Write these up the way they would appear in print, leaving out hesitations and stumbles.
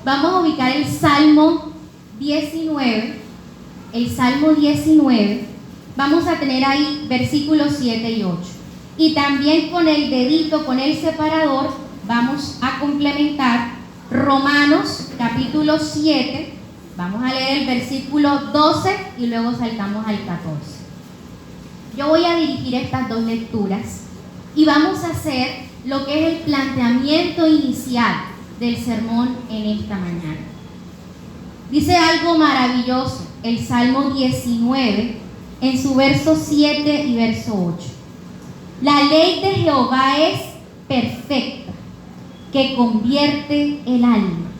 vamos a ubicar el Salmo 19. El Salmo 19, vamos a tener ahí versículos 7 y 8. Y también con el dedito, con el separador, vamos a complementar Romanos capítulo 7. Vamos a leer el versículo 12 y luego saltamos al 14. Yo voy a dirigir estas dos lecturas y vamos a hacer lo que es el planteamiento inicial del sermón en esta mañana. Dice algo maravilloso el Salmo 19 en su verso 7 y verso 8. La ley de Jehová es perfecta, que convierte el alma.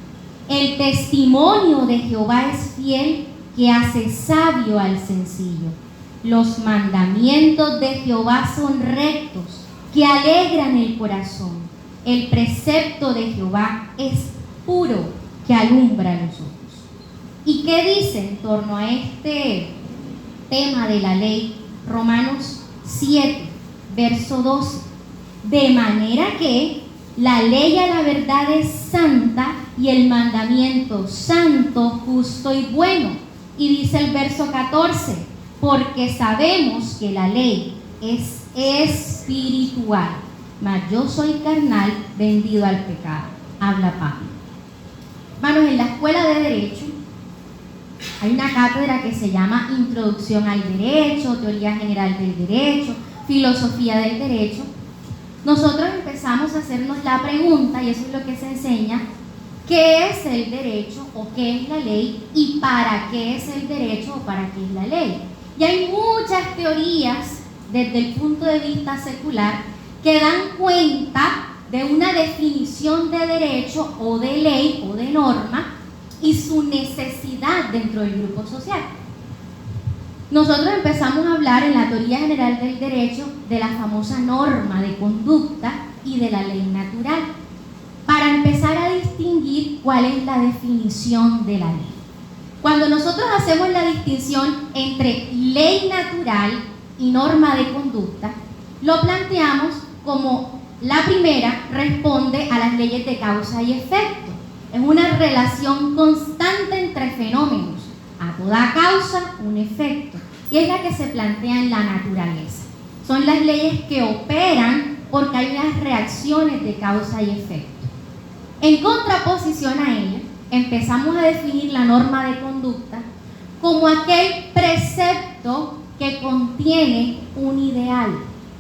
El testimonio de Jehová es fiel, que hace sabio al sencillo. Los mandamientos de Jehová son rectos, que alegran el corazón. El precepto de Jehová es puro, que alumbra los ojos. ¿Y qué dice en torno a este tema de la ley? Romanos 7, verso 12. De manera que la ley a la verdad es santa y el mandamiento santo, justo y bueno. Y dice el verso 14, porque sabemos que la ley es espiritual, mas yo soy carnal, vendido al pecado. Habla Pablo. Hermanos, en la escuela de Derecho hay una cátedra que se llama Introducción al Derecho, Teoría General del Derecho, Filosofía del Derecho. Nosotros empezamos a hacernos la pregunta, y eso es lo que se enseña, ¿qué es el derecho o qué es la ley y para qué es el derecho o para qué es la ley? Y hay muchas teorías desde el punto de vista secular que dan cuenta de una definición de derecho o de ley o de norma y su necesidad dentro del grupo social. Nosotros empezamos a hablar en la teoría general del derecho de la famosa norma de conducta y de la ley natural, para empezar a distinguir cuál es la definición de la ley. Cuando nosotros hacemos la distinción entre ley natural y norma de conducta, lo planteamos como la primera responde a las leyes de causa y efecto. Es una relación constante entre fenómenos. A toda causa, un efecto. Y es la que se plantea en la naturaleza. Son las leyes que operan porque hay unas reacciones de causa y efecto. En contraposición a ella, empezamos a definir la norma de conducta como aquel precepto que contiene un ideal,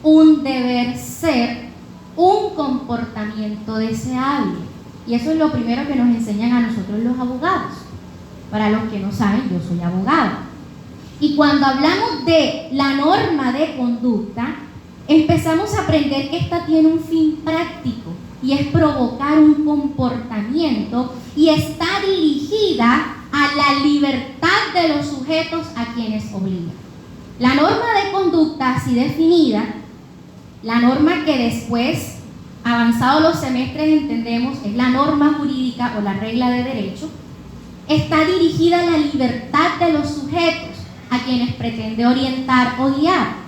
un deber ser, un comportamiento deseable. Y eso es lo primero que nos enseñan a nosotros los abogados. Para los que no saben, yo soy abogada. Y cuando hablamos de la norma de conducta, empezamos a aprender que esta tiene un fin práctico y es provocar un comportamiento y está dirigida a la libertad de los sujetos a quienes obliga. La norma de conducta así definida, la norma que después, avanzados los semestres, entendemos es la norma jurídica o la regla de derecho, está dirigida a la libertad de los sujetos a quienes pretende orientar o guiar.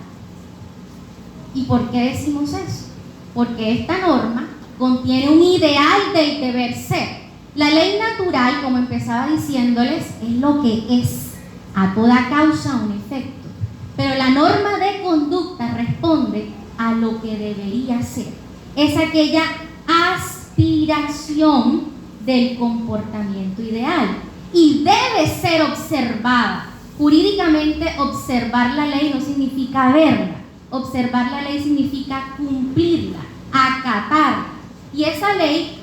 ¿Y por qué decimos eso? Porque esta norma contiene un ideal del deber ser. La ley natural, como empezaba diciéndoles, es lo que es, a toda causa un efecto. Pero la norma de conducta responde a lo que debería ser. Es aquella aspiración del comportamiento ideal y debe ser observada. Jurídicamente, observar la ley no significa verla. Observar la ley significa cumplirla, acatarla. Y esa ley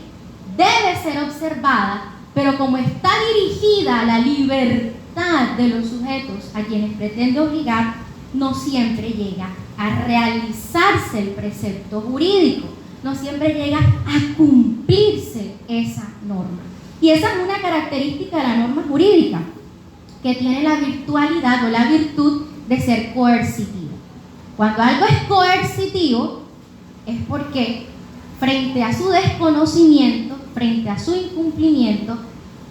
debe ser observada, pero como está dirigida a la libertad de los sujetos a quienes pretende obligar, no siempre llega a realizarse el precepto jurídico, no siempre llega a cumplirse esa norma. Y esa es una característica de la norma jurídica, que tiene la virtualidad o la virtud de ser coercitiva. Cuando algo es coercitivo, es porque frente a su desconocimiento, frente a su incumplimiento,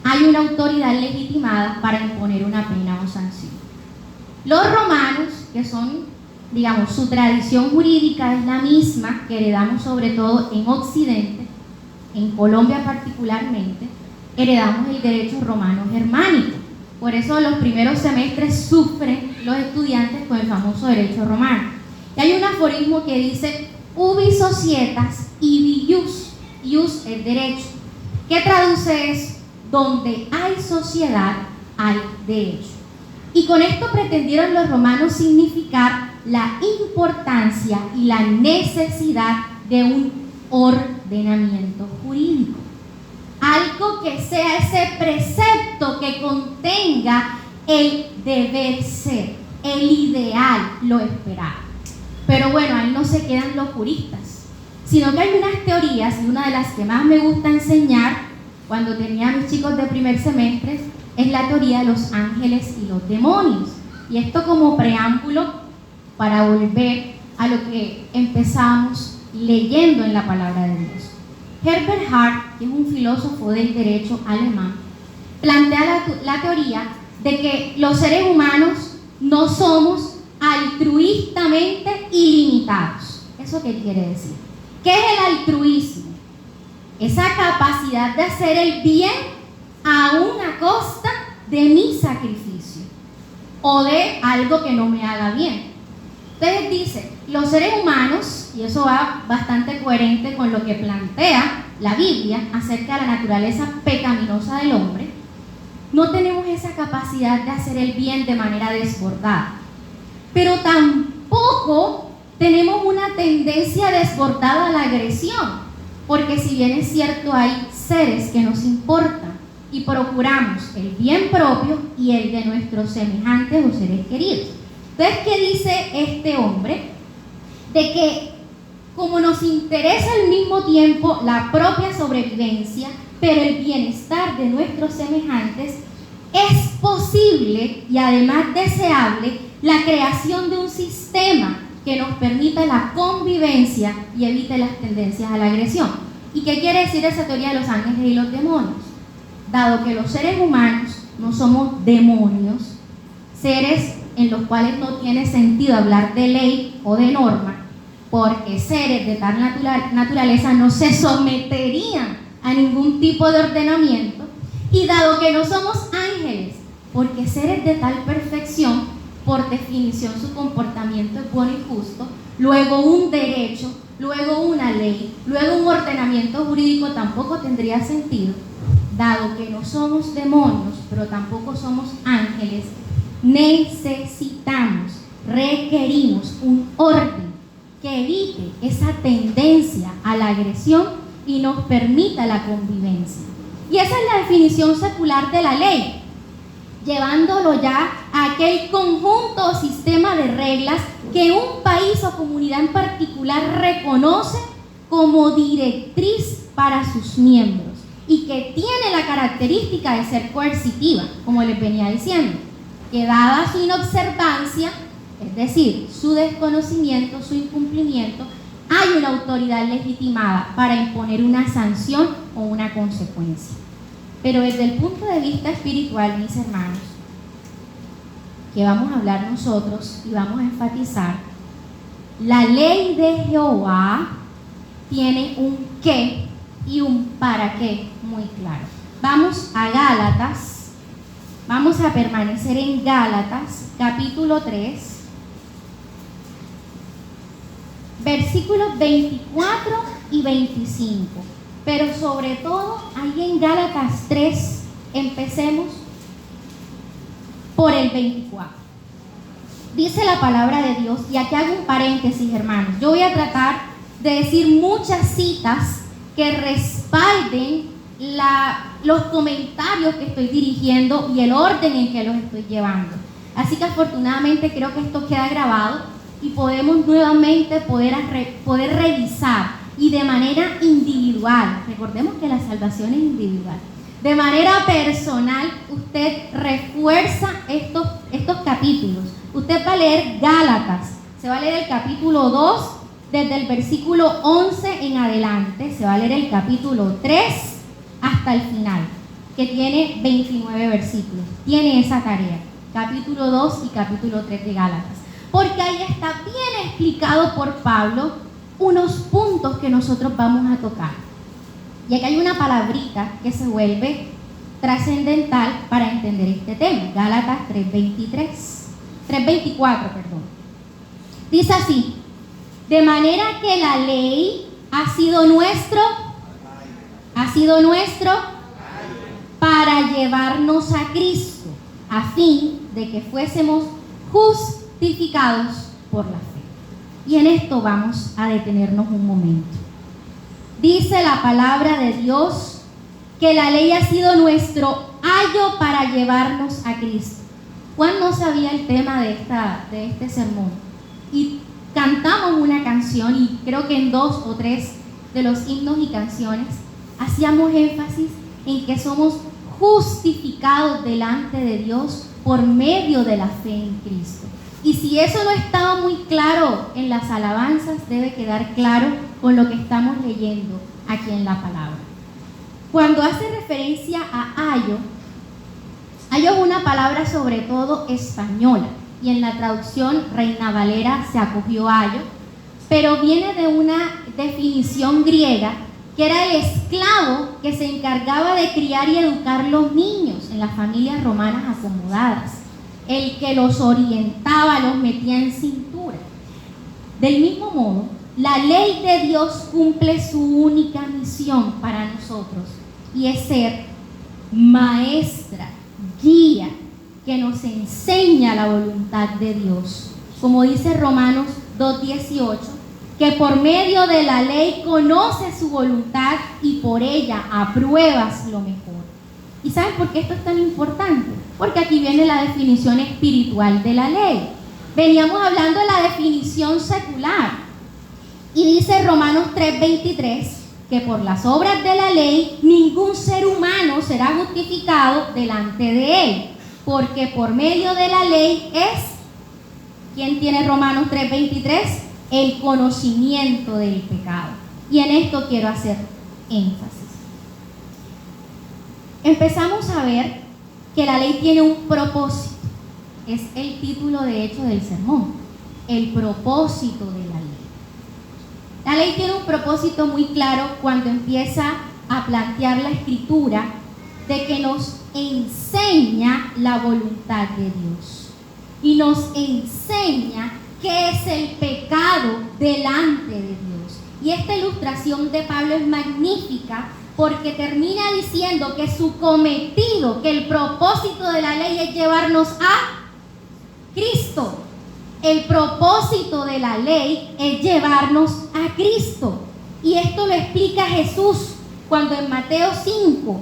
hay una autoridad legitimada para imponer una pena o sanción. Los romanos, que son, digamos, su tradición jurídica es la misma que heredamos sobre todo en Occidente, en Colombia particularmente, heredamos el derecho romano germánico. Por eso los primeros semestres sufren los estudiantes con el famoso derecho romano. Y hay un aforismo que dice, ubi societas ibi ius. Ius es derecho. ¿Qué traduce eso? Donde hay sociedad, hay derecho. Y con esto pretendieron los romanos significar la importancia y la necesidad de un ordenamiento jurídico. Algo que sea ese precepto que contenga el deber ser, el ideal, lo esperado. Pero bueno, ahí no se quedan los juristas, sino que hay unas teorías, y una de las que más me gusta enseñar cuando tenía a mis chicos de primer semestre es la teoría de los ángeles y los demonios. Y esto como preámbulo para volver a lo que empezamos leyendo en la palabra de Dios. Herbert Hart, que es un filósofo del derecho alemán, plantea la teoría de que los seres humanos no somos altruistamente ilimitados. ¿Eso qué quiere decir? ¿Qué es el altruismo? Esa capacidad de hacer el bien aún a costa de mi sacrificio o de algo que no me haga bien. Entonces dice, los seres humanos, y eso va bastante coherente con lo que plantea la Biblia acerca de la naturaleza pecaminosa del hombre, no tenemos esa capacidad de hacer el bien de manera desbordada, pero tampoco tenemos una tendencia desbordada a la agresión, porque si bien es cierto hay seres que nos importan y procuramos el bien propio y el de nuestros semejantes o seres queridos. Entonces, ¿qué dice este hombre? De que como nos interesa al mismo tiempo la propia sobrevivencia, pero el bienestar de nuestros semejantes, es posible y además deseable la creación de un sistema que nos permita la convivencia y evite las tendencias a la agresión. ¿Y qué quiere decir esa teoría de los ángeles y los demonios? Dado que los seres humanos no somos demonios, seres en los cuales no tiene sentido hablar de ley o de norma, porque seres de tal naturaleza no se someterían a ningún tipo de ordenamiento, y dado que no somos ángeles, porque seres de tal perfección, por definición su comportamiento es bueno y justo, luego un derecho, luego una ley, luego un ordenamiento jurídico tampoco tendría sentido. Dado que no somos demonios, pero tampoco somos ángeles, necesitamos, requerimos un orden que evite esa tendencia a la agresión y nos permita la convivencia. Y esa es la definición secular de la ley, llevándolo ya a aquel conjunto o sistema de reglas que un país o comunidad en particular reconoce como directriz para sus miembros y que tiene la característica de ser coercitiva, como les venía diciendo, que dada su inobservancia, es decir, su desconocimiento, su incumplimiento, hay una autoridad legitimada para imponer una sanción o una consecuencia. Pero desde el punto de vista espiritual, mis hermanos, que vamos a hablar nosotros y vamos a enfatizar, la ley de Jehová tiene un qué y un para qué muy claro. Vamos a Gálatas, vamos a permanecer en Gálatas, capítulo 3, versículos 24 y 25. Pero sobre todo, ahí en Gálatas 3, empecemos por el 24. Dice la palabra de Dios, y aquí hago un paréntesis, hermanos. Yo voy a tratar de decir muchas citas que respalden los comentarios que estoy dirigiendo y el orden en que los estoy llevando. Así que afortunadamente creo que esto queda grabado y podemos nuevamente poder revisar, y de manera individual, recordemos que la salvación es individual, de manera personal usted refuerza estos capítulos. Usted va a leer Gálatas, se va a leer el capítulo 2 desde el versículo 11 en adelante, se va a leer el capítulo 3 hasta el final, que tiene 29 versículos. Tiene esa tarea, capítulo 2 y capítulo 3 de Gálatas, porque ahí está bien explicado por Pablo unos puntos que nosotros vamos a tocar. Y aquí hay una palabrita que se vuelve trascendental para entender este tema. Gálatas 3:24, perdón. Dice así: de manera que la ley ha sido nuestro para llevarnos a Cristo, a fin de que fuésemos justificados por la fe. Y en esto vamos a detenernos un momento. Dice la palabra de Dios que la ley ha sido nuestro ayo para llevarnos a Cristo. Juan no sabía el tema de este sermón, y cantamos una canción, y creo que en 2 o 3 de los himnos y canciones hacíamos énfasis en que somos justificados delante de Dios por medio de la fe en Cristo. Y si eso no estaba muy claro en las alabanzas, debe quedar claro con lo que estamos leyendo aquí en la palabra. Cuando hace referencia a ayo es una palabra sobre todo española, y en la traducción Reina Valera se acogió a ayo, pero viene de una definición griega, que era el esclavo que se encargaba de criar y educar los niños en las familias romanas acomodadas, el que los orientaba, los metía en cintura. Del mismo modo, la ley de Dios cumple su única misión para nosotros, y es ser maestra, guía, que nos enseña la voluntad de Dios. Como dice Romanos 2:18, que por medio de la ley conoces su voluntad y por ella apruebas lo mejor. ¿Y saben por qué esto es tan importante? Porque aquí viene la definición espiritual de la ley. Veníamos hablando de la definición secular, y dice Romanos 3:23 que por las obras de la ley ningún ser humano será justificado delante de él, porque por medio de la ley es, ¿quién tiene Romanos 3:23? El conocimiento del pecado. Y en esto quiero hacer énfasis. Empezamos a ver que la ley tiene un propósito. Es el título de hecho del sermón, el propósito de la ley. La ley tiene un propósito muy claro cuando empieza a plantear la escritura de que nos enseña la voluntad de Dios y nos enseña qué es el pecado delante de Dios. Y esta ilustración de Pablo es magnífica, porque termina diciendo que su cometido, que el propósito de la ley es llevarnos a Cristo. El propósito de la ley es llevarnos a Cristo. Y esto lo explica Jesús cuando en Mateo 5,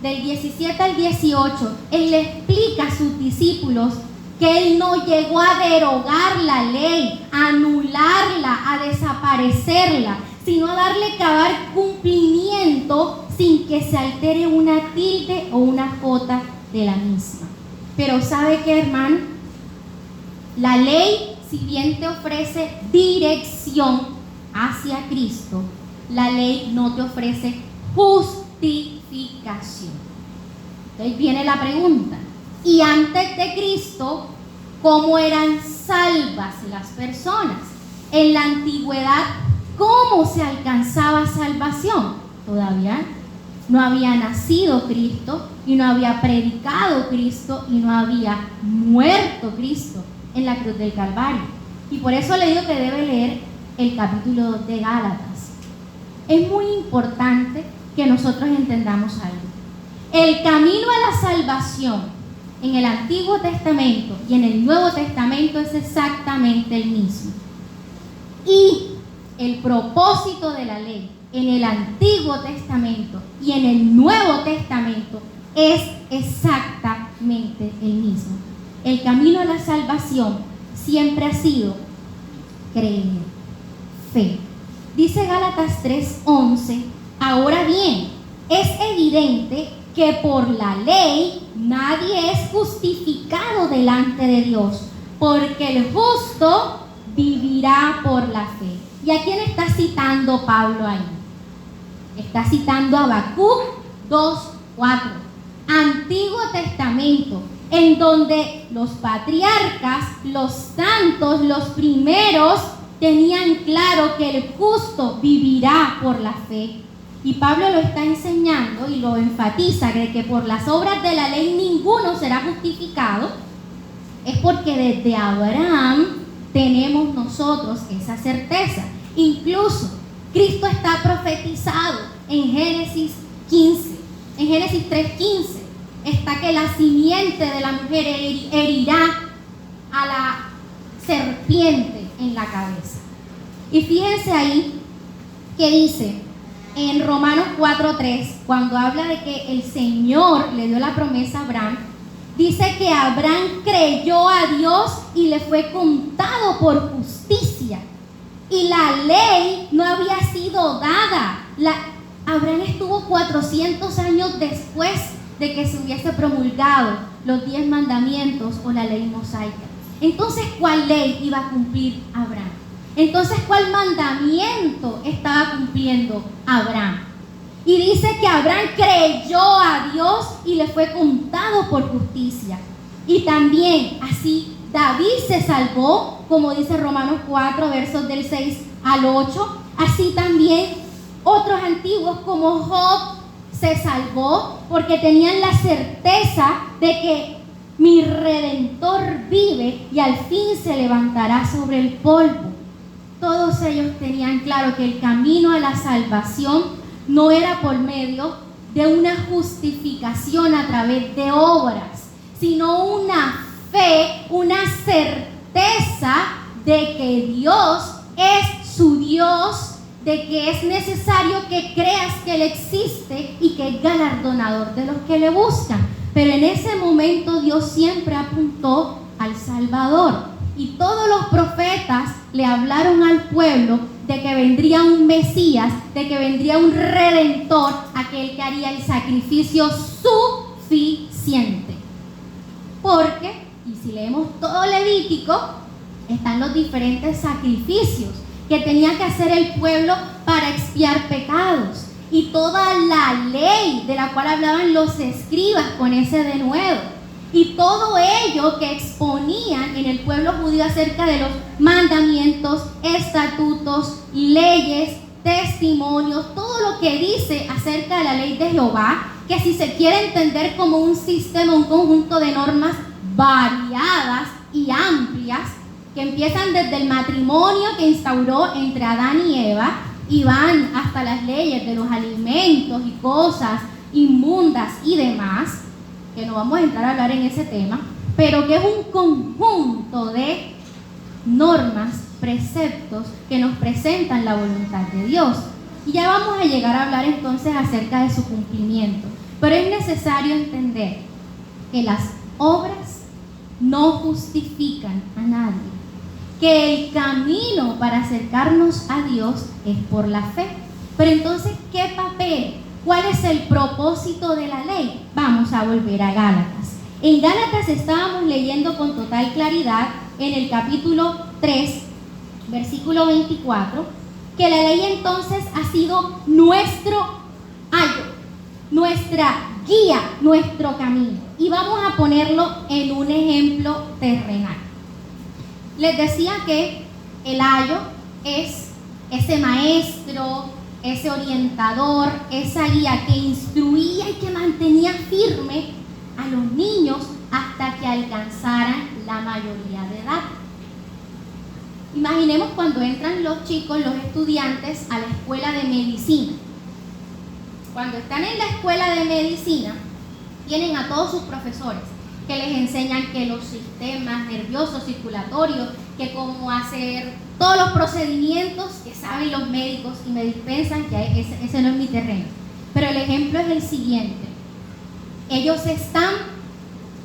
del 17 al 18, Él le explica a sus discípulos que Él no llegó a derogar la ley, a anularla, a desaparecerla, sino a darle cabal cumplimiento sin que se altere una tilde o una jota de la misma. Pero ¿sabe qué, hermano? La ley, si bien te ofrece dirección hacia Cristo, la ley no te ofrece justificación. Entonces viene la pregunta: y antes de Cristo, ¿cómo eran salvas las personas? En la antigüedad, ¿cómo se alcanzaba salvación? Todavía no había nacido Cristo, y no había predicado Cristo, y no había muerto Cristo en la cruz del Calvario. Y por eso le digo que debe leer el capítulo 2 de Gálatas. Es muy importante que nosotros entendamos algo. El camino a la salvación en el Antiguo Testamento y en el Nuevo Testamento es exactamente el mismo. Y el propósito de la ley en el Antiguo Testamento y en el Nuevo Testamento es exactamente el mismo. El camino a la salvación siempre ha sido creer, fe. Dice Gálatas 3:11, ahora bien, es evidente que por la ley nadie es justificado delante de Dios, porque el justo vivirá por la fe. ¿Y a quién está citando Pablo ahí? Está citando a Habacuc 2:4, Antiguo Testamento, en donde los patriarcas, los santos, los primeros, tenían claro que el justo vivirá por la fe. y Pablo lo está enseñando y lo enfatiza, de que por las obras de la ley ninguno será justificado, es porque desde Abraham tenemos nosotros esa certeza. Incluso Cristo está profetizado en Génesis 15, en Génesis 3:15, está que la simiente de la mujer herirá a la serpiente en la cabeza. Y fíjense ahí que dice en Romanos 4:3, cuando habla de que el Señor le dio la promesa a Abraham, dice que Abraham creyó a Dios y le fue contado por justicia. Y la ley no había sido dada. Abraham estuvo 400 años después de que se hubiese promulgado los 10 mandamientos o la ley mosaica. Entonces, ¿cuál ley iba a cumplir Abraham? Entonces, ¿cuál mandamiento estaba cumpliendo Abraham? Y dice que Abraham creyó a Dios y le fue contado por justicia. Y también así David se salvó, como dice Romanos 4, versos del 6 al 8. Así también otros antiguos como Job se salvó porque tenían la certeza de que mi Redentor vive y al fin se levantará sobre el polvo. Todos ellos tenían claro que el camino a la salvación no era por medio de una justificación a través de obras, sino una fe, una certeza de que Dios es su Dios, de que es necesario que creas que Él existe y que es galardonador de los que le buscan. Pero en ese momento Dios siempre apuntó al Salvador. Y todos los profetas le hablaron al pueblo de que vendría un Mesías, de que vendría un Redentor, aquel que haría el sacrificio suficiente. Porque, y si leemos todo Levítico, están los diferentes sacrificios que tenía que hacer el pueblo para expiar pecados. Y toda la ley de la cual hablaban los escribas con ese denuedo. Y todo ello que exponían en el pueblo judío acerca de los mandamientos, estatutos, leyes, testimonios, todo lo que dice acerca de la ley de Jehová, que si se quiere entender como un sistema, un conjunto de normas variadas y amplias, que empiezan desde el matrimonio que instauró entre Adán y Eva, y van hasta las leyes de los alimentos y cosas inmundas y demás, que no vamos a entrar a hablar en ese tema, pero que es un conjunto de normas, preceptos que nos presentan la voluntad de Dios. Y ya vamos a llegar a hablar entonces acerca de su cumplimiento. Pero es necesario entender que las obras no justifican a nadie, que el camino para acercarnos a Dios es por la fe. Pero entonces, ¿qué papel? ¿Cuál es el propósito de la ley? Vamos a volver a Gálatas. En Gálatas estábamos leyendo con total claridad en el capítulo 3, versículo 24, que la ley entonces ha sido nuestro ayo, nuestra guía, nuestro camino. Y vamos a ponerlo en un ejemplo terrenal. Les decía que el ayo es ese maestro, ese orientador, esa guía que instruía y que mantenía firme a los niños hasta que alcanzaran la mayoría de edad. Imaginemos cuando entran los chicos, los estudiantes, a la escuela de medicina. Cuando están en la escuela de medicina, tienen a todos sus profesores que les enseñan que los sistemas nerviosos, circulatorios, que cómo hacer todos los procedimientos que saben los médicos y me dispensan, que ese no es mi terreno. Pero el ejemplo es el siguiente. Ellos están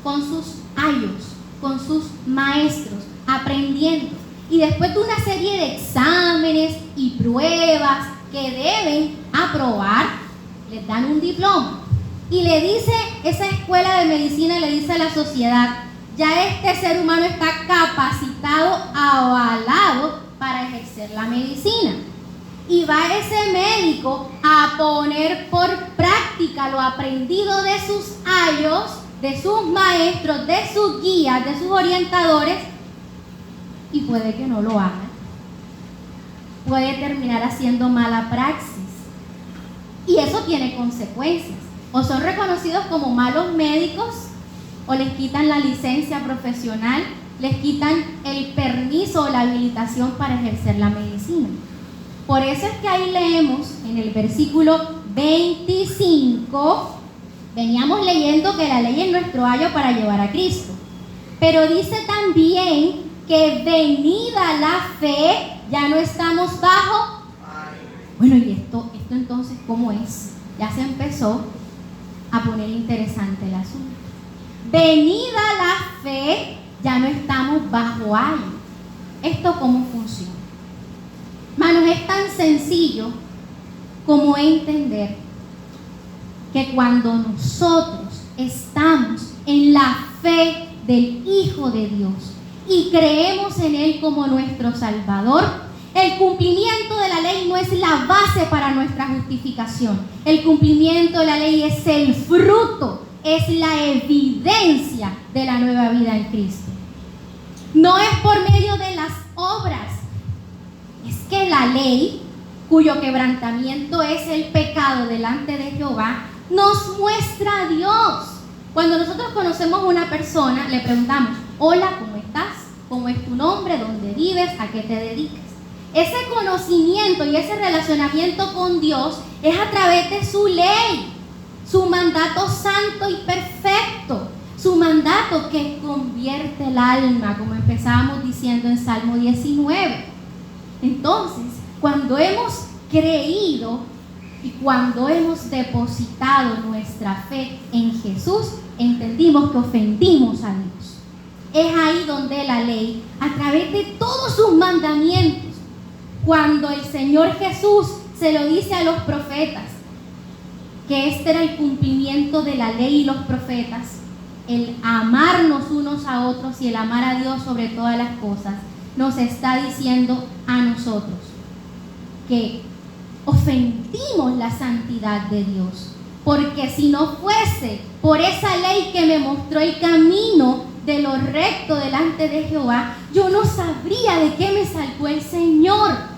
con sus ayos, con sus maestros, aprendiendo. Y después de una serie de exámenes y pruebas que deben aprobar, les dan un diploma. Y le dice, esa escuela de medicina le dice a la sociedad, ya este ser humano está capacitado, avalado para ejercer la medicina. Y va ese médico a poner por práctica lo aprendido de sus ayos, de sus maestros, de sus guías, de sus orientadores, y puede que no lo haga. Puede terminar haciendo mala praxis. Y eso tiene consecuencias. O son reconocidos como malos médicos, o les quitan la licencia profesional, les quitan el permiso o la habilitación para ejercer la medicina. Por eso es que ahí leemos en el versículo 25, veníamos leyendo que la ley es nuestro ayo para llevar a Cristo. Pero dice también que venida la fe, ya no estamos bajo. Bueno, ¿y esto entonces cómo es? Ya se empezó a poner interesante el asunto. Venida la fe, ya no estamos bajo ayo. ¿Esto cómo funciona? Hermanos, es tan sencillo como entender que cuando nosotros estamos en la fe del Hijo de Dios y creemos en Él como nuestro Salvador, el cumplimiento de la ley no es la base para nuestra justificación. El cumplimiento de la ley es el fruto, es la evidencia de la nueva vida en Cristo. No es por medio de las obras. Es que la ley, cuyo quebrantamiento es el pecado delante de Jehová, nos muestra a Dios. Cuando nosotros conocemos a una persona, le preguntamos: hola, ¿cómo estás? ¿Cómo es tu nombre? ¿Dónde vives? ¿A qué te dedicas? Ese conocimiento y ese relacionamiento con Dios es a través de su ley, su mandato santo y perfecto, su mandato que convierte el alma, como empezábamos diciendo en Salmo 19. Entonces, cuando hemos creído y cuando hemos depositado nuestra fe en Jesús, entendimos que ofendimos a Dios. Es ahí donde la ley, a través de todos sus mandamientos, cuando el Señor Jesús se lo dice a los profetas, que este era el cumplimiento de la ley y los profetas, el amarnos unos a otros y el amar a Dios sobre todas las cosas, nos está diciendo a nosotros que ofendimos la santidad de Dios. Porque si no fuese por esa ley que me mostró el camino de lo recto delante de Jehová, yo no sabría de qué me salvó el Señor.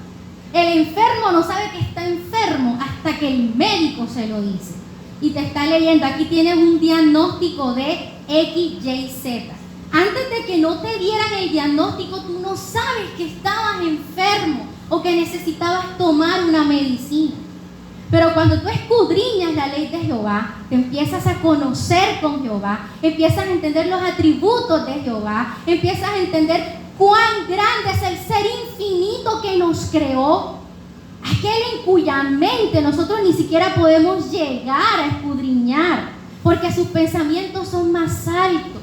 El enfermo no sabe que está enfermo hasta que el médico se lo dice. Y te está leyendo, aquí tienes un diagnóstico de X, Y, Z. Antes de que no te dieran el diagnóstico, tú no sabes que estabas enfermo o que necesitabas tomar una medicina. Pero cuando tú escudriñas la ley de Jehová, te empiezas a conocer con Jehová, empiezas a entender los atributos de Jehová, empiezas a entender cuán grande es el ser infinito que nos creó, aquel en cuya mente nosotros ni siquiera podemos llegar a escudriñar, porque sus pensamientos son más altos.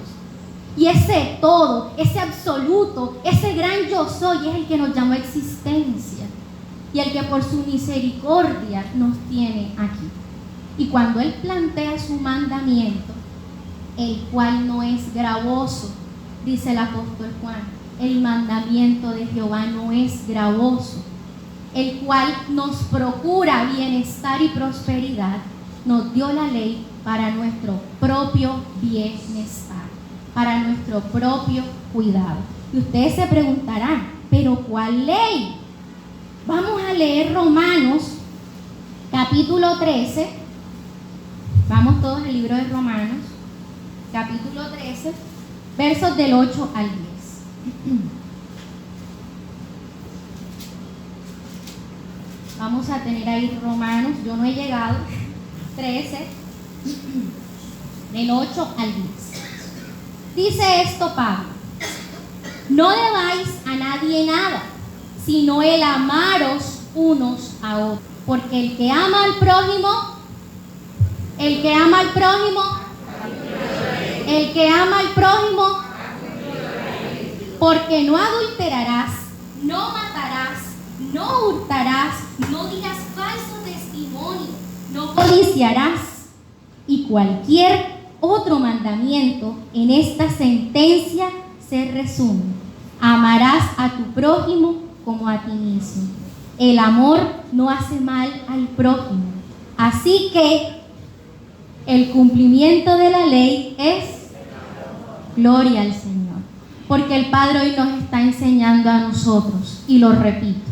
Y ese todo, ese absoluto, ese gran yo soy es el que nos llamó existencia y el que por su misericordia nos tiene aquí. Y cuando Él plantea su mandamiento, el cual no es gravoso, dice el apóstol Juan, el mandamiento de Jehová no es gravoso, el cual nos procura bienestar y prosperidad, nos dio la ley para nuestro propio bienestar, para nuestro propio cuidado. Y ustedes se preguntarán, ¿pero cuál ley? Vamos a leer Romanos, capítulo 13. Vamos todos al libro de Romanos, capítulo 13, versos del 8 al 10. Vamos a tener ahí Romanos, yo no he llegado, 13, del 8 al 10. Dice esto Pablo: no debáis a nadie nada, sino el amaros unos a otros. Porque el que ama al prójimo, porque no adulterarás, no matarás, no hurtarás, no dirás falso testimonio, no codiciarás, y cualquier otro mandamiento en esta sentencia se resume: amarás a tu prójimo como a ti mismo. El amor no hace mal al prójimo. Así que el cumplimiento de la ley es gloria al Señor. Porque el Padre hoy nos está enseñando a nosotros, y lo repito,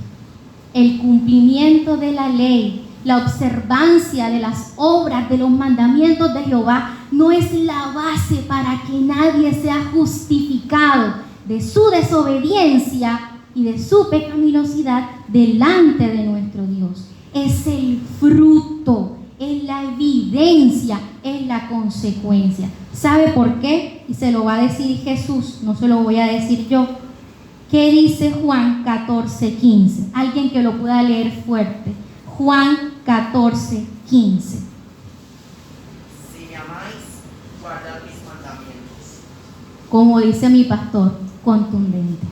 el cumplimiento de la ley la observancia de las obras, de los mandamientos de Jehová, no es la base para que nadie sea justificado de su desobediencia y de su pecaminosidad delante de nuestro Dios. Es el fruto, es la evidencia, es la consecuencia. ¿Sabe por qué? Y se lo va a decir Jesús, no se lo voy a decir yo. ¿Qué dice Juan 14:15? Alguien que lo pueda leer fuerte. Juan 14:15. Si me amáis, guardad mis mandamientos. Como dice mi pastor, contundente.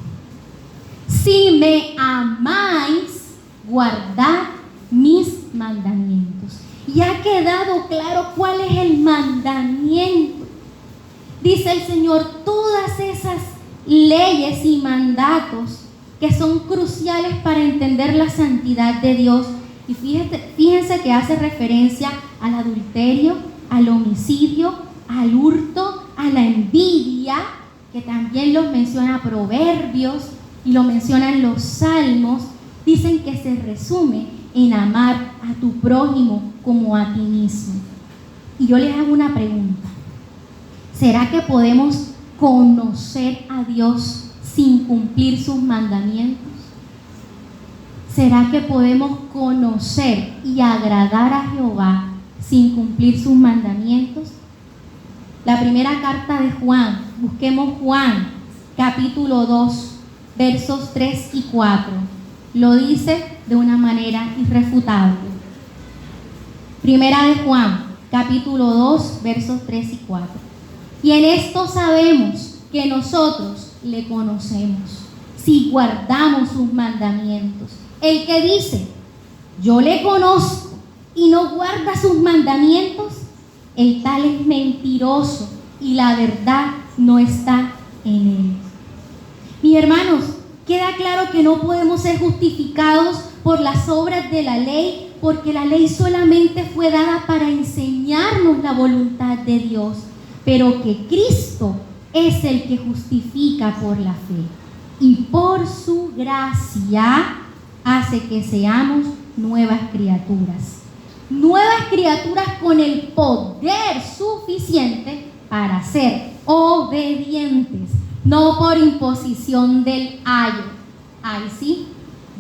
Si me amáis, guardad mis mandamientos. Y ha quedado claro cuál es el mandamiento. Dice el Señor, todas esas leyes y mandatos que son cruciales para entender la santidad de Dios. Y fíjense que hace referencia al adulterio, al homicidio, al hurto, a la envidia, que también los menciona Proverbios y lo mencionan los Salmos. Dicen que se resume en amar a tu prójimo como a ti mismo. Y yo les hago una pregunta. ¿Será que podemos conocer a Dios sin cumplir sus mandamientos? ¿Será que podemos conocer y agradar a Jehová sin cumplir sus mandamientos? La primera carta de Juan, busquemos Juan, capítulo 2, versos 3 y 4. Lo dice de una manera irrefutable. Primera de Juan, capítulo 2, versos 3 y 4. Y en esto sabemos que nosotros le conocemos, si guardamos sus mandamientos. El que dice, yo le conozco y no guarda sus mandamientos, el tal es mentiroso y la verdad no está en él. Mis hermanos, queda claro que no podemos ser justificados por las obras de la ley, porque la ley solamente fue dada para enseñarnos la voluntad de Dios, pero que Cristo es el que justifica por la fe y por su gracia hace que seamos nuevas criaturas con el poder suficiente para ser obedientes, no por imposición del ayo. Ahí sí,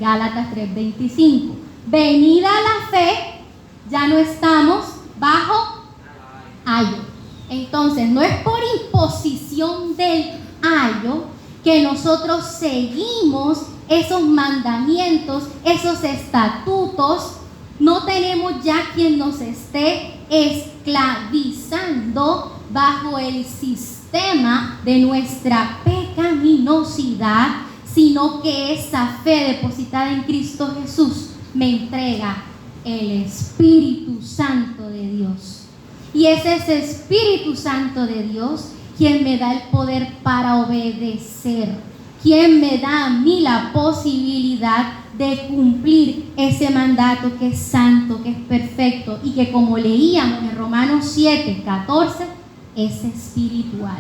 Gálatas 3:25. Venida la fe, ya no estamos bajo ayo. Entonces, no es por imposición del ayo que nosotros seguimos esos mandamientos, esos estatutos. No tenemos ya quien nos esté esclavizando bajo el sistema de nuestra pecaminosidad, sino que esa fe depositada en Cristo Jesús me entrega el Espíritu Santo de Dios. Y es ese Espíritu Santo de Dios quien me da el poder para obedecer, quien me da a mí la posibilidad de cumplir ese mandato que es santo, que es perfecto y que, como leíamos en Romanos 7:14, es espiritual.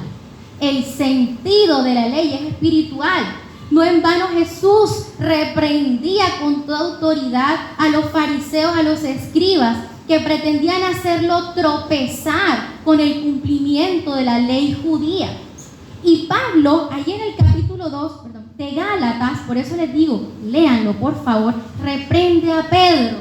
El sentido de la ley es espiritual. No en vano Jesús reprendía con toda autoridad a los fariseos, a los escribas, que pretendían hacerlo tropezar con el cumplimiento de la ley judía. Y Pablo, allí en el capítulo 2 de Gálatas, por eso les digo, léanlo por favor, reprende a Pedro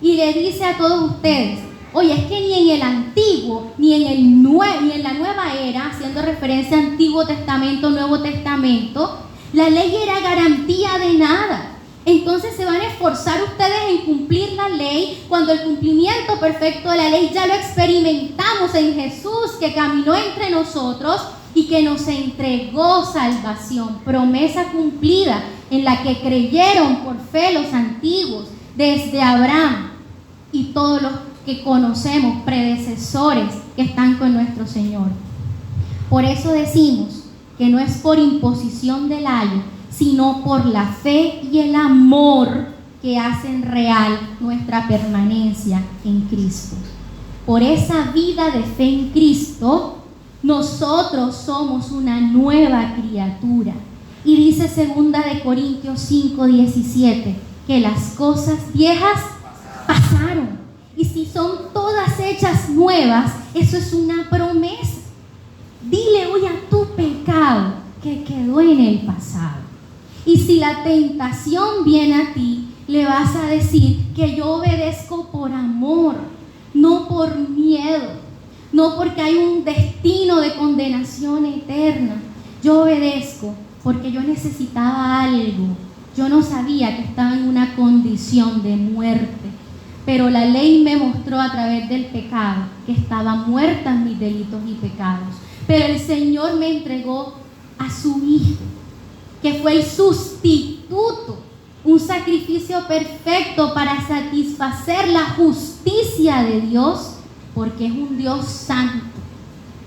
y le dice a todos ustedes, oye, es que ni en el antiguo, ni en la nueva era, haciendo referencia a Antiguo Testamento, Nuevo Testamento, la ley era garantía de nada. Entonces se van a esforzar ustedes en cumplir la ley cuando el cumplimiento perfecto de la ley ya lo experimentamos en Jesús, que caminó entre nosotros y que nos entregó salvación, promesa cumplida en la que creyeron por fe los antiguos, desde Abraham y todos los que conocemos, predecesores que están con nuestro Señor. Por eso decimos que no es por imposición del ayo, sino por la fe y el amor que hacen real nuestra permanencia en Cristo. Por esa vida de fe en Cristo, nosotros somos una nueva criatura. Y dice 2 Corintios 5:17 que las cosas viejas pasaron son todas hechas nuevas, eso es una promesa. Dile hoy a tu pecado que quedó en el pasado. Y si la tentación viene a ti, le vas a decir que yo obedezco por amor, no por miedo, no porque hay un destino de condenación eterna. Yo obedezco porque yo necesitaba algo. Yo no sabía que estaba en una condición de muerte, pero la ley me mostró a través del pecado que estaba muerta en mis delitos y pecados. Pero el Señor me entregó a su Hijo, que fue el sustituto, un sacrificio perfecto para satisfacer la justicia de Dios, porque es un Dios santo.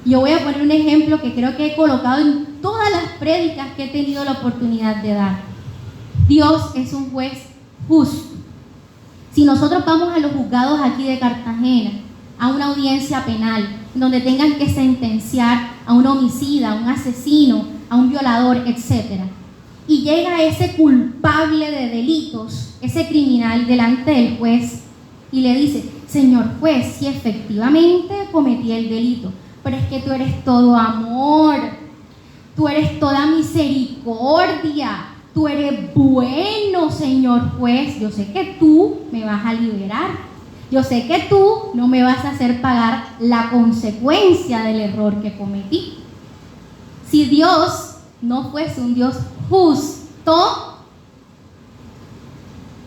Yo voy a poner un ejemplo que creo que he colocado en todas las prédicas que he tenido la oportunidad de dar. Dios es un juez justo. Si nosotros vamos a los juzgados aquí de Cartagena, a una audiencia penal, donde tengan que sentenciar a un homicida, a un asesino, a un violador, etc., y llega ese culpable de delitos, ese criminal delante del juez y le dice: señor juez, si efectivamente cometí el delito, pero es que tú eres todo amor, tú eres toda misericordia, tú eres bueno, señor juez, yo sé que tú me vas a liberar, yo sé que tú no me vas a hacer pagar la consecuencia del error que cometí. Si Dios no fuese un Dios justo,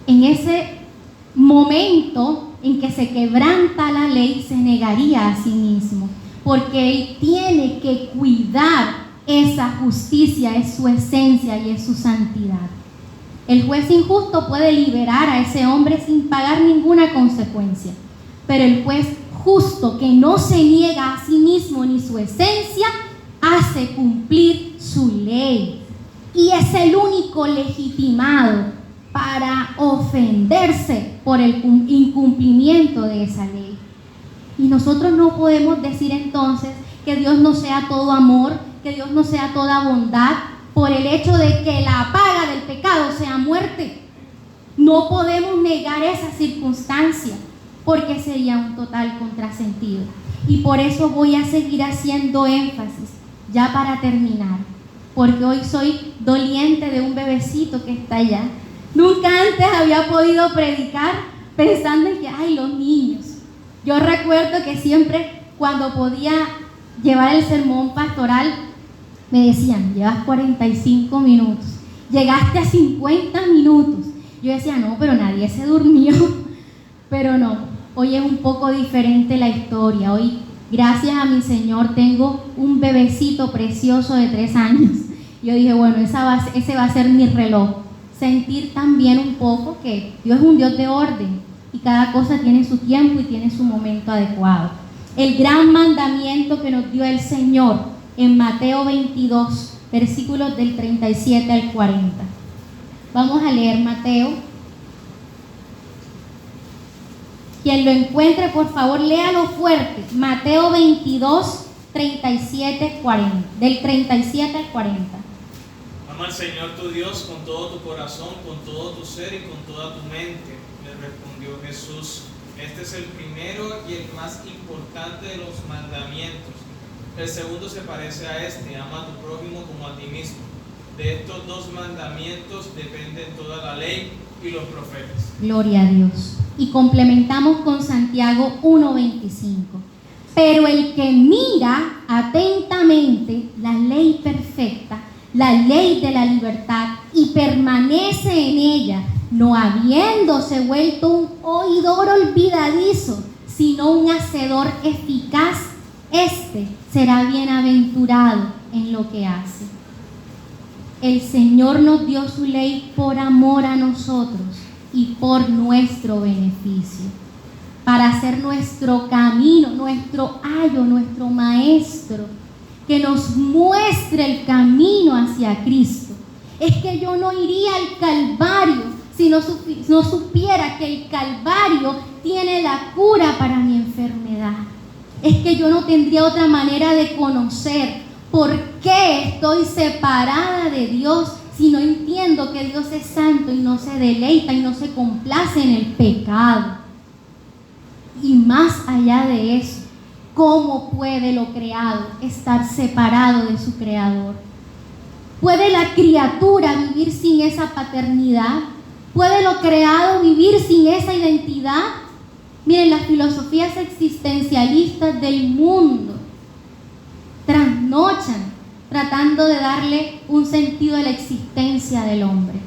en ese momento en que se quebranta la ley, se negaría a sí mismo, porque Él tiene que cuidar esa justicia, es su esencia y es su santidad. El juez injusto puede liberar a ese hombre sin pagar ninguna consecuencia, pero el juez justo, que no se niega a sí mismo ni su esencia, hace cumplir su ley y es el único legitimado para ofenderse por el incumplimiento de esa ley. Y nosotros no podemos decir entonces que Dios no sea todo amor, que Dios no sea toda bondad, por el hecho de que la paga del pecado sea muerte. No podemos negar esa circunstancia, porque sería un total contrasentido. Y por eso voy a seguir haciendo énfasis, ya para terminar, porque hoy soy doliente de un bebecito que está allá. Nunca antes había podido predicar pensando en que, ay, los niños. Yo recuerdo que siempre cuando podía llevar el sermón pastoral, me decían: llevas 45 minutos, llegaste a 50 minutos. Yo decía: no, pero nadie se durmió. Pero no, hoy es un poco diferente la historia. Hoy, gracias a mi Señor, tengo un bebecito precioso de 3 años. Yo dije: bueno, ese va a ser mi reloj. Sentir también un poco que Dios es un Dios de orden y cada cosa tiene su tiempo y tiene su momento adecuado. El gran mandamiento que nos dio el Señor en Mateo 22, versículos del 37 al 40. Vamos a leer Mateo. Quien lo encuentre, por favor, léalo fuerte. Mateo 22, 37, 40. Del 37 al 40. Ama al Señor tu Dios con todo tu corazón, con todo tu ser y con toda tu mente. Le respondió Jesús: este es el primero y el más importante de los mandamientos. El segundo se parece a este: ama a tu prójimo como a ti mismo. De estos 2 mandamientos dependen toda la ley y los profetas. Gloria a Dios. Y complementamos con Santiago 1:25. Pero el que mira atentamente la ley perfecta, la ley de la libertad, y permanece en ella, no habiéndose vuelto un oidor olvidadizo, sino un hacedor eficaz, este será bienaventurado en lo que hace. El Señor nos dio su ley por amor a nosotros y por nuestro beneficio, para hacer nuestro camino, nuestro ayo, nuestro maestro, que nos muestre el camino hacia Cristo. Es que yo no iría al Calvario si no supiera que el Calvario tiene la cura para mi enfermedad. Es que yo no tendría otra manera de conocer por qué estoy separada de Dios si no entiendo que Dios es santo y no se deleita y no se complace en el pecado. Y más allá de eso, ¿cómo puede lo creado estar separado de su creador? ¿Puede la criatura vivir sin esa paternidad? ¿Puede lo creado vivir sin esa identidad? Miren, las filosofías existencialistas del mundo trasnochan tratando de darle un sentido a la existencia del hombre.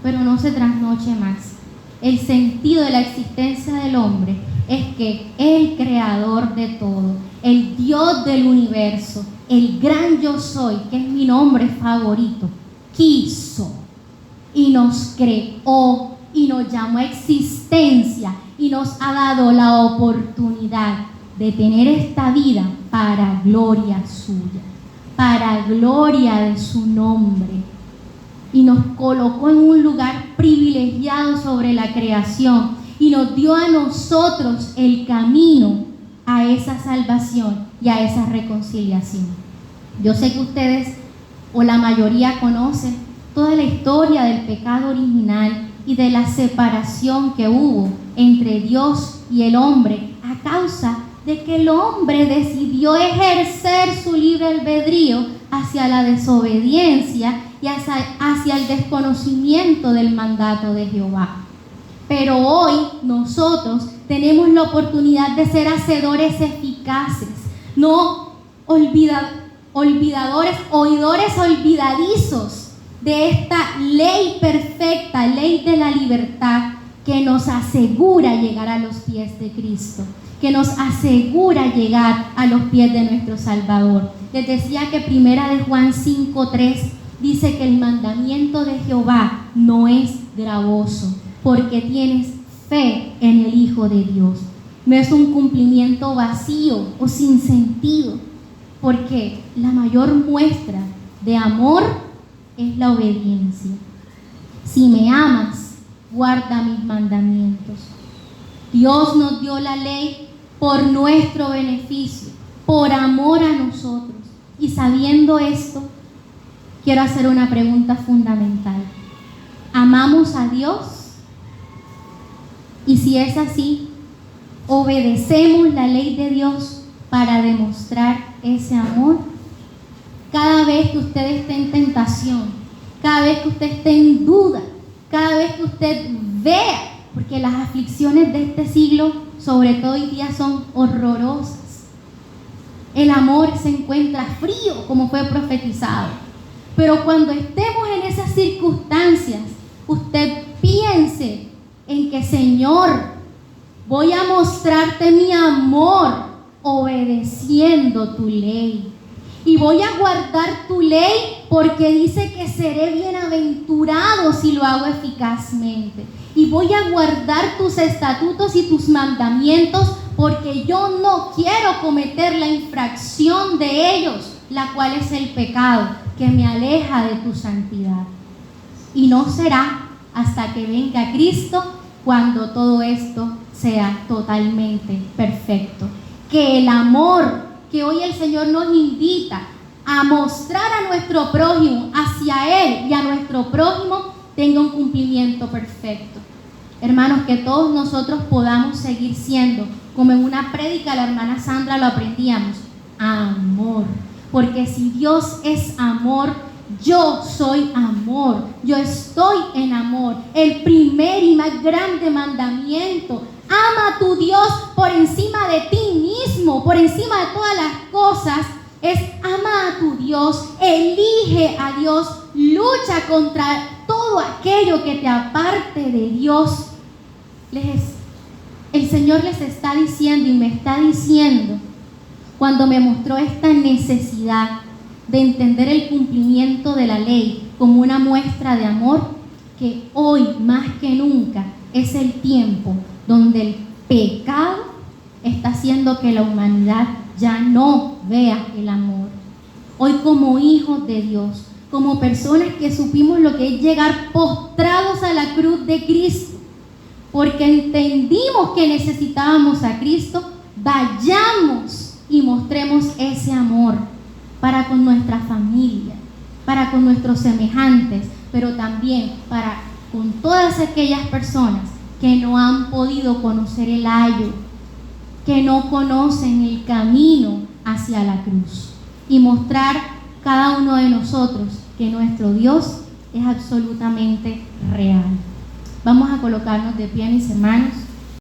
Pero no se trasnoche más. El sentido de la existencia del hombre es que el creador de todo, el Dios del universo, el gran yo soy, que es mi nombre favorito, quiso y nos creó y nos llamó a existencia y nos ha dado la oportunidad de tener esta vida para gloria suya, para gloria de su nombre. Y nos colocó en un lugar privilegiado sobre la creación y nos dio a nosotros el camino a esa salvación y a esa reconciliación. Yo sé que ustedes o la mayoría conocen toda la historia del pecado original y de la separación que hubo entre Dios y el hombre a causa de que el hombre decidió ejercer su libre albedrío hacia la desobediencia y hacia el desconocimiento del mandato de Jehová. Pero hoy nosotros tenemos la oportunidad de ser hacedores eficaces, no oidores olvidadizos de esta ley perfecta, ley de la libertad, que nos asegura llegar a los pies de Cristo, que nos asegura llegar a los pies de nuestro Salvador. Les decía que primera de Juan 5:3 dice que el mandamiento de Jehová no es gravoso, porque tienes fe en el Hijo de Dios. No es un cumplimiento vacío o sin sentido, porque la mayor muestra de amor es la obediencia. Si me amas, guarda mis mandamientos. Dios nos dio la ley por nuestro beneficio, por amor a nosotros. Y sabiendo esto, quiero hacer una pregunta fundamental. ¿Amamos a Dios? Y si es así, ¿obedecemos la ley de Dios para demostrar ese amor? Cada vez que usted esté en tentación, cada vez que usted esté en duda, cada vez que usted vea, porque las aflicciones de este siglo, sobre todo hoy día, son horrorosas. El amor se encuentra frío, como fue profetizado. Pero cuando estemos en esas circunstancias, usted piense en que, Señor, voy a mostrarte mi amor obedeciendo tu ley. Y voy a guardar tu ley porque dice que seré bienaventurado si lo hago eficazmente. Y voy a guardar tus estatutos y tus mandamientos porque yo no quiero cometer la infracción de ellos, la cual es el pecado que me aleja de tu santidad. Y no será hasta que venga Cristo cuando todo esto sea totalmente perfecto. Que el amor que hoy el Señor nos invita a mostrar a nuestro prójimo, hacia Él y a nuestro prójimo, tenga un cumplimiento perfecto. Hermanos, que todos nosotros podamos seguir siendo, como en una prédica la hermana Sandra lo aprendíamos, amor. Porque si Dios es amor, yo soy amor, yo estoy en amor. El primer y más grande mandamiento: ama a tu Dios por encima de ti mismo, por encima de todas las cosas. Es ama a tu Dios, elige a Dios, lucha contra todo aquello que te aparte de Dios. El Señor les está diciendo y me está diciendo, cuando me mostró esta necesidad de entender el cumplimiento de la ley como una muestra de amor, que hoy más que nunca es el tiempo donde el pecado está haciendo que la humanidad ya no vea el amor. Hoy, como hijos de Dios, como personas que supimos lo que es llegar postrados a la cruz de Cristo, porque entendimos que necesitábamos a Cristo, vayamos y mostremos ese amor para con nuestra familia, para con nuestros semejantes, pero también para con todas aquellas personas que no han podido conocer el ayo que no conocen el camino hacia la cruz y mostrar cada uno de nosotros que nuestro Dios es absolutamente real. Vamos a colocarnos de pie, mis hermanos.